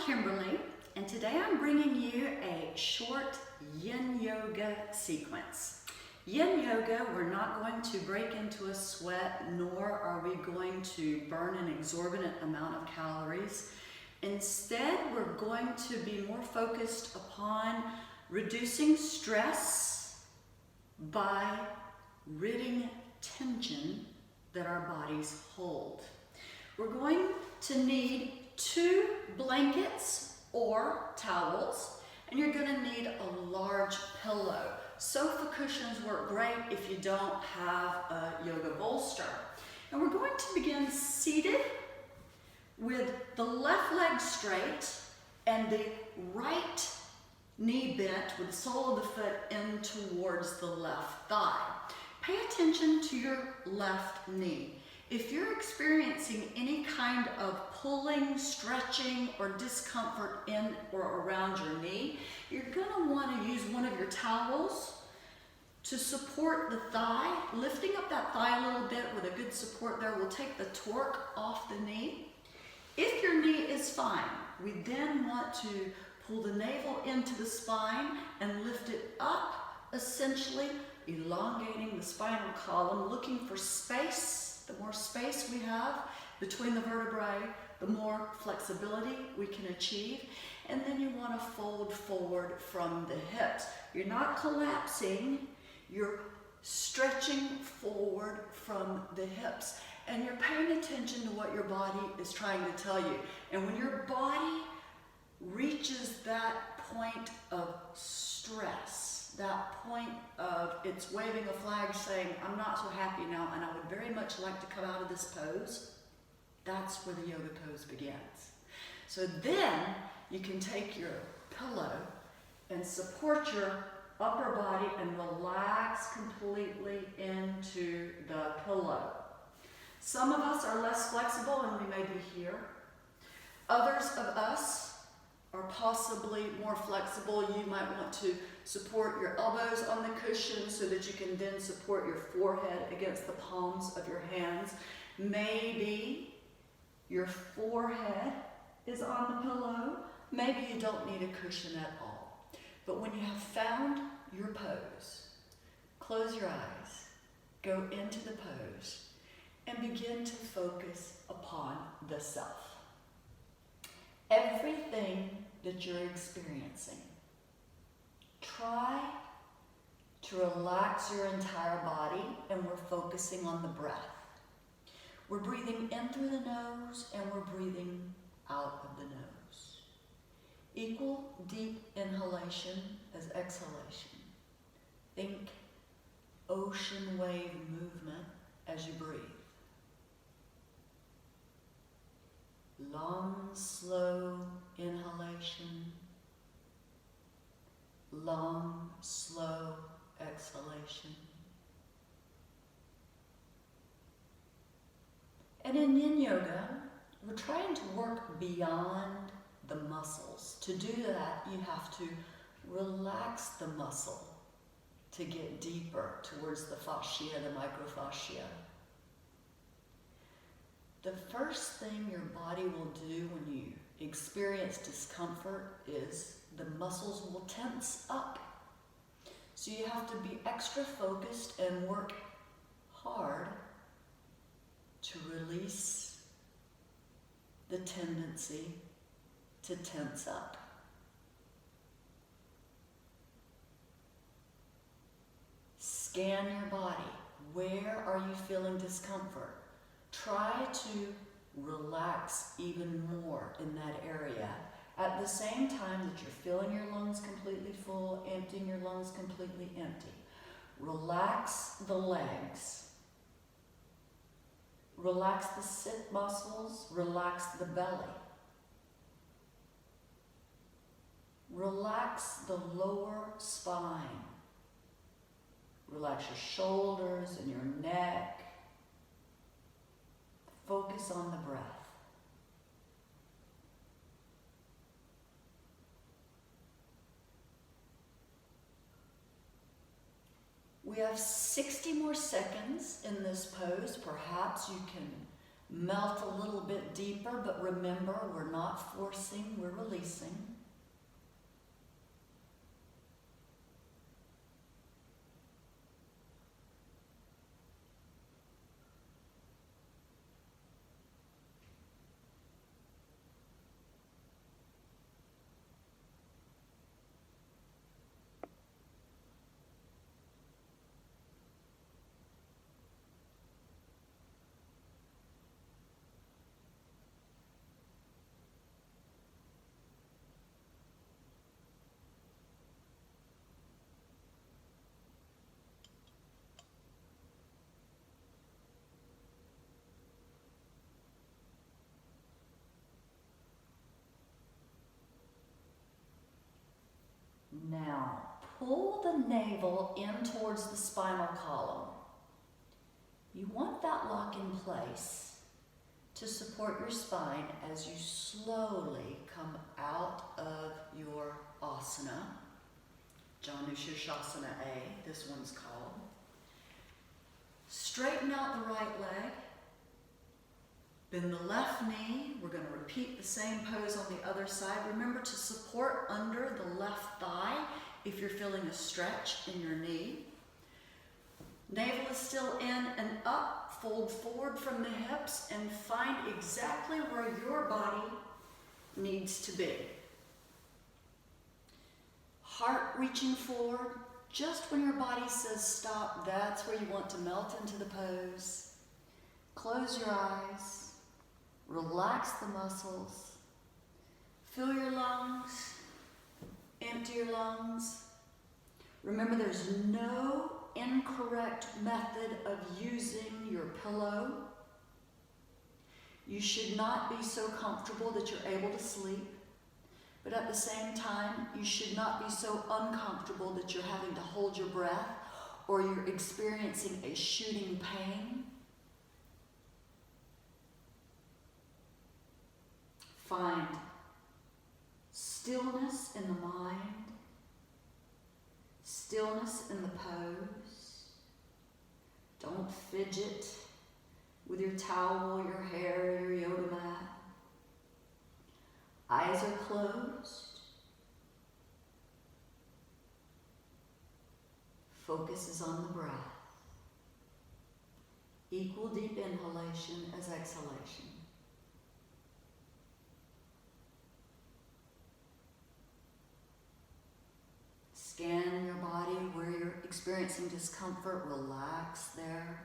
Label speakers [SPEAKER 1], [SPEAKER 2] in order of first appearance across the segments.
[SPEAKER 1] Kimberly, and today I'm bringing you a short Yin Yoga sequence. Yin Yoga, we're not going to break into a sweat, nor are we going to burn an exorbitant amount of calories. Instead, we're going to be more focused upon reducing stress by ridding tension that our bodies hold. We're going to need 2 blankets or towels, and you're going to need a large pillow. Sofa cushions work great if you don't have a yoga bolster. And we're going to begin seated with the left leg straight and the right knee bent with the sole of the foot in towards the left thigh. Pay attention to your left knee. If you're experiencing any kind of pulling, stretching, or discomfort in or around your knee, you're going to want to use one of your towels to support the thigh. Lifting up that thigh a little bit with a good support there will take the torque off the knee. If your knee is fine, we then want to pull the navel into the spine and lift it up, essentially elongating the spinal column, looking for space. The more space we have between the vertebrae, the more flexibility we can achieve. And then you want to fold forward from the hips. You're not collapsing, you're stretching forward from the hips. And you're paying attention to what your body is trying to tell you. And when your body reaches that point of stress, that point of it's waving a flag saying, I'm not so happy now and I would very much like to come out of this pose, that's where the yoga pose begins. So then you can take your pillow and support your upper body and relax completely into the pillow. Some of us are less flexible and we may be here. Others of us are possibly more flexible. You might want to support your elbows on the cushion so that you can then support your forehead against the palms of your hands. Maybe your forehead is on the pillow. Maybe you don't need a cushion at all. But when you have found your pose, close your eyes, go into the pose, and begin to focus upon the self. Everything that you're experiencing, try to relax your entire body, and we're focusing on the breath. We're breathing in through the nose and we're breathing out of the nose. Equal deep inhalation as exhalation. Think ocean wave movement as you breathe. Long, slow inhalation. Long, slow exhalation. And in Yin Yoga, we're trying to work beyond the muscles. To do that, you have to relax the muscle to get deeper towards the fascia, the microfascia. The first thing your body will do when you experience discomfort is the muscles will tense up. So you have to be extra focused and work hard to release the tendency to tense up. Scan your body. Where are you feeling discomfort? Try to relax even more in that area. At the same time that you're filling your lungs completely full, emptying your lungs completely empty. Relax the legs. Relax the sit muscles. Relax the belly. Relax the lower spine. Relax your shoulders and your neck. Focus on the breath. We have 60 more seconds in this pose. Perhaps you can melt a little bit deeper deeper, but remember, we're not forcing, we're releasing. Now, pull the navel in towards the spinal column. You want that lock in place to support your spine as you slowly come out of your asana. Janushirshasana A, this one's called. Straighten out the right leg. Bend the left knee. We're going to repeat the same pose on the other side. Remember to support under the left thigh if you're feeling a stretch in your knee. Navel is still in and up. Fold forward from the hips and find exactly where your body needs to be. Heart reaching forward. Just when your body says stop, that's where you want to melt into the pose. Close your eyes. Relax the muscles. Fill your lungs. Empty your lungs. Remember, there's no incorrect method of using your pillow. You should not be so comfortable that you're able to sleep, but at the same time, you should not be so uncomfortable that you're having to hold your breath or you're experiencing a shooting pain. Find stillness in the mind, stillness in the pose. Don't fidget with your towel, your hair, your yoga mat. Eyes are closed. Focus is on the breath. Equal deep inhalation as exhalation. Scan your body where you're experiencing discomfort. Relax there.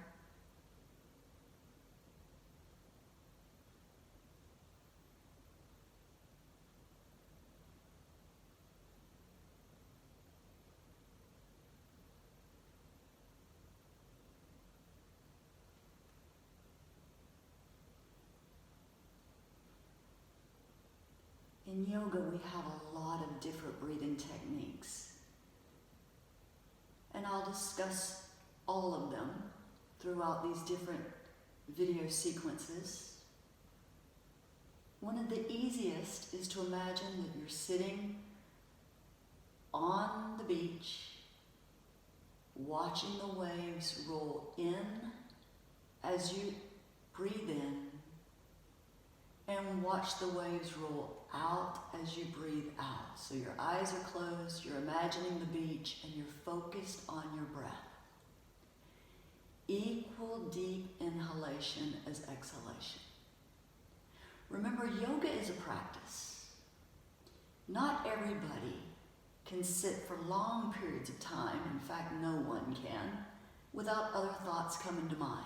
[SPEAKER 1] In yoga, we have a lot of different breathing techniques. And I'll discuss all of them throughout these different video sequences. One of the easiest is to imagine that you're sitting on the beach, watching the waves roll in as you breathe in, and watch the waves roll out as you breathe out. So your eyes are closed, you're imagining the beach, and you're focused on your breath. Equal deep inhalation as exhalation. Remember, yoga is a practice. Not everybody can sit for long periods of time, in fact, no one can, without other thoughts coming to mind.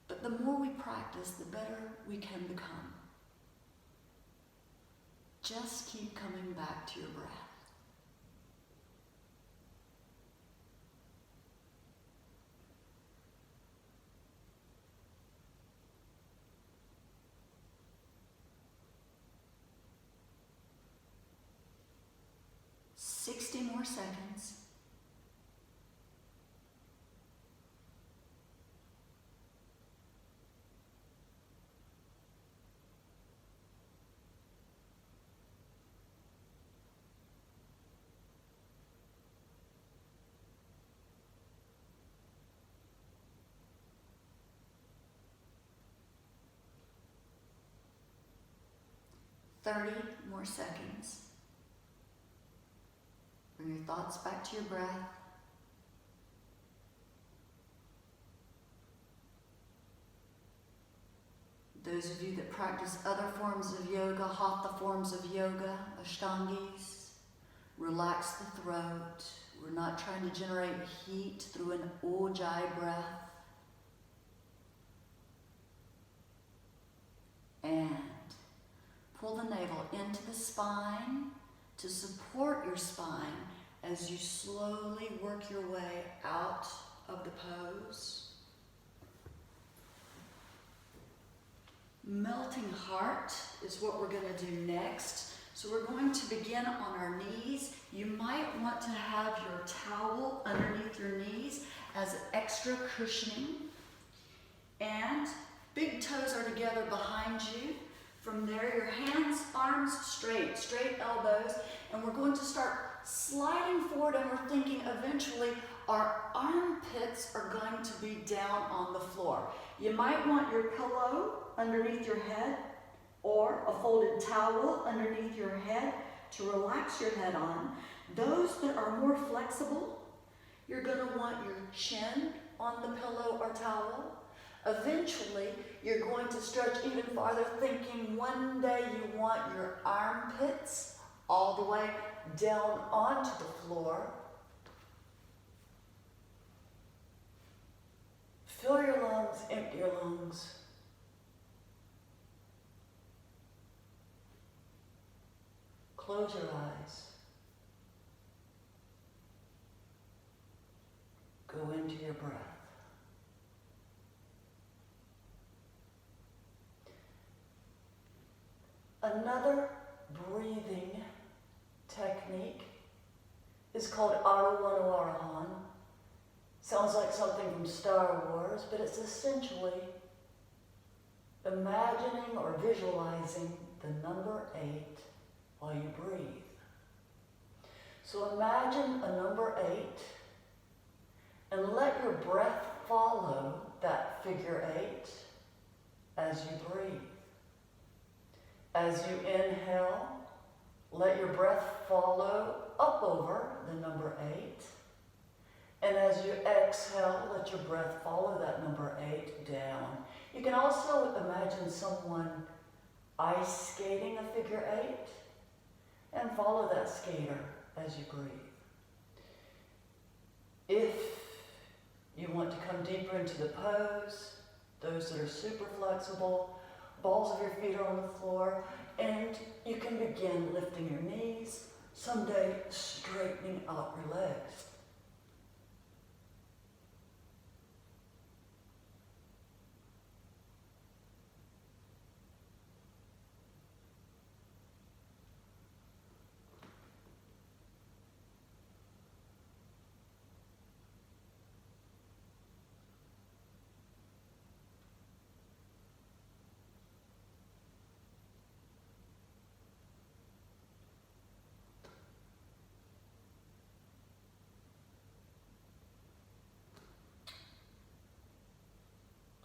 [SPEAKER 1] But the more we practice, the better we can become. Just keep coming back to your breath. Sixty more seconds. 30 more seconds. Bring your thoughts back to your breath. Those of you that practice other forms of yoga, hatha forms of yoga, ashtangis, relax the throat. We're not trying to generate heat through an ujjayi breath. And pull the navel into the spine to support your spine as you slowly work your way out of the pose. Melting heart is what we're going to do next. So we're going to begin on our knees. You might want to have your towel underneath your knees as extra cushioning. And big toes are together behind you. From there, your hands, arms straight elbows. And we're going to start sliding forward, and we're thinking eventually our armpits are going to be down on the floor. You might want your pillow underneath your head or a folded towel underneath your head to relax your head on. Those that are more flexible, you're going to want your chin on the pillow or towel. Eventually, you're going to stretch even farther, thinking one day you want your armpits all the way down onto the floor. Fill your lungs, empty your lungs. Close your eyes. Go into your breath. Another breathing technique is called Aruwanu Arahan. Sounds like something from Star Wars, but it's essentially imagining or visualizing the number 8 while you breathe. So imagine a number 8 and let your breath follow that figure 8 as you breathe. As you inhale, let your breath follow up over the number 8. And as you exhale, let your breath follow that number 8 down. You can also imagine someone ice skating a figure 8 and follow that skater as you breathe. If you want to come deeper into the pose, those that are super flexible, balls of your feet are on the floor, and you can begin lifting your knees, someday straightening out your legs.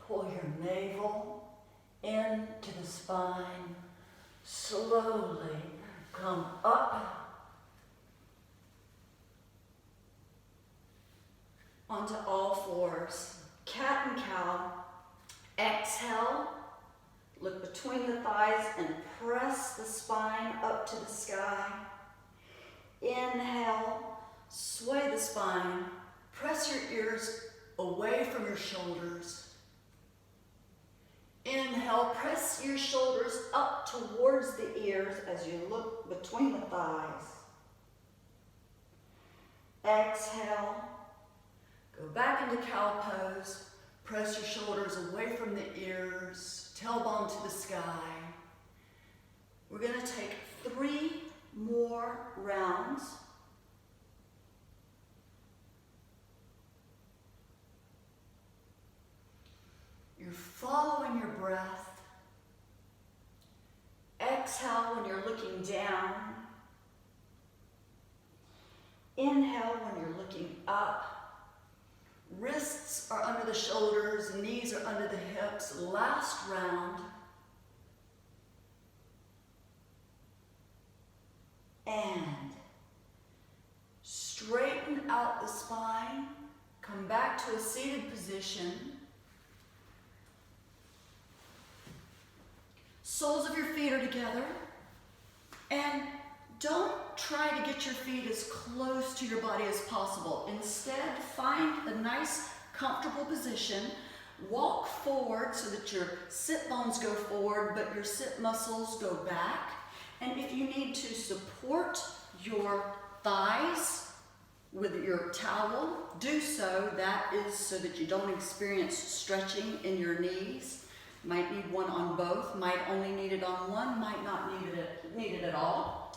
[SPEAKER 1] Pull your navel into the spine. Slowly come up onto all fours. Cat and cow. Exhale. Look between the thighs and press the spine up to the sky. Inhale. Sway the spine. Press your ears away from your shoulders. Inhale, press your shoulders up towards the ears as you look between the thighs. Exhale, go back into cow pose. Press your shoulders away from the ears, tailbone to the sky. We're going to take 3 more rounds. You're following your breath. Exhale when you're looking down. Inhale when you're looking up. Wrists are under the shoulders, knees are under the hips. Last round. and straighten out the spine. Come back to a seated position. Soles of your feet are together. And don't try to get your feet as close to your body as possible. Instead, find a nice, comfortable position. Walk forward so that your sit bones go forward, but your sit muscles go back. And if you need to support your thighs with your towel, do so. That is so that you don't experience stretching in your knees. Might need one on both, might only need it on one, might not need it at all.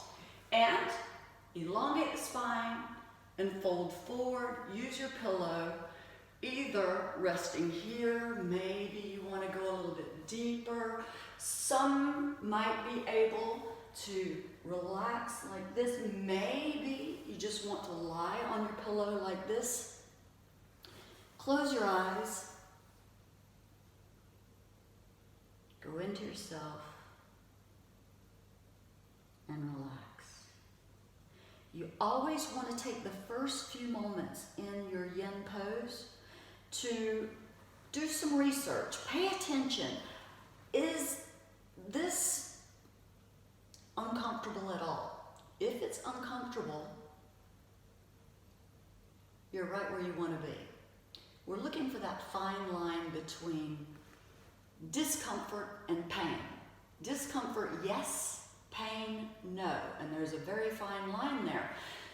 [SPEAKER 1] And elongate the spine and fold forward. Use your pillow, either resting here, maybe you want to go a little bit deeper. Some might be able to relax like this. Maybe you just want to lie on your pillow like this. Close your eyes. Go into yourself and relax. You always want to take the first few moments in your yin pose to do some research. Pay attention. Is this uncomfortable at all? If it's uncomfortable, you're right where you want to be. We're looking for that fine line between discomfort and pain. Discomfort, yes. Pain, no. And there's a very fine line there.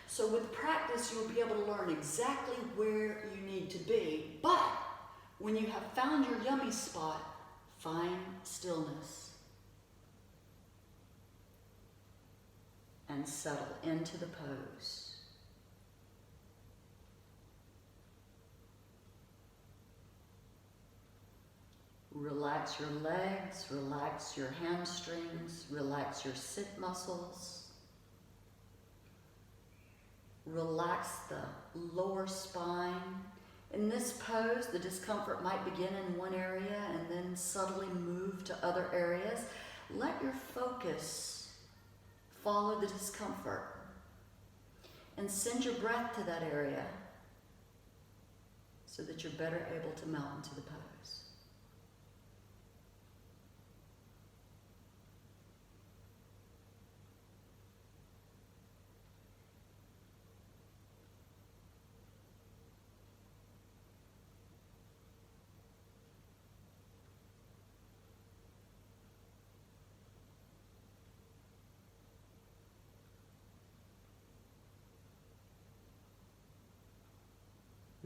[SPEAKER 1] So with practice, you'll be able to learn exactly where you need to be. But when you have found your yummy spot, find stillness and settle into the pose. Relax your legs, relax your hamstrings, relax your sit muscles. Relax the lower spine. In this pose, the discomfort might begin in one area and then subtly move to other areas. Let your focus follow the discomfort and send your breath to that area so that you're better able to melt into the pose.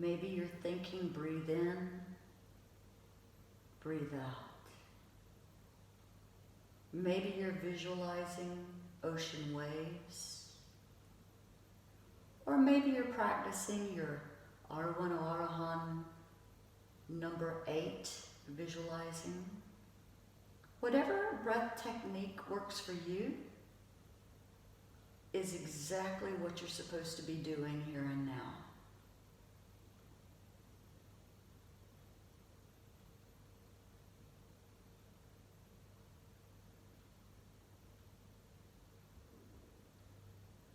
[SPEAKER 1] Maybe you're thinking, breathe in, breathe out. Maybe you're visualizing ocean waves. Or maybe you're practicing your Arwana Arahan number 8, visualizing. Whatever breath technique works for you is exactly what you're supposed to be doing here and now.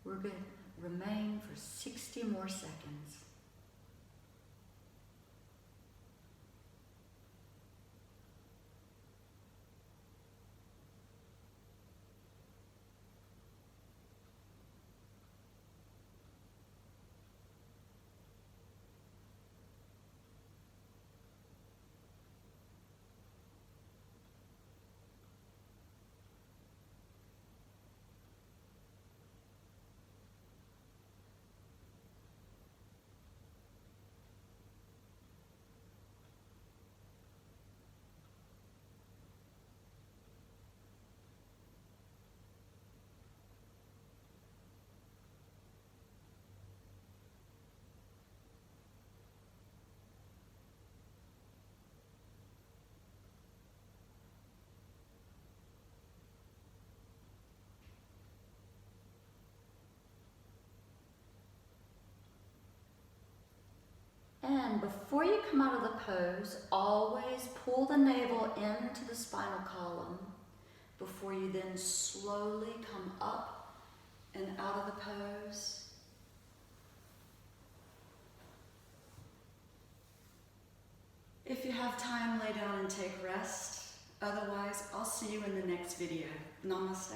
[SPEAKER 1] We're going to remain for 60 more seconds. And before you come out of the pose, always pull the navel into the spinal column before you then slowly come up and out of the pose. If you have time, lay down and take rest. Otherwise, I'll see you in the next video. Namaste.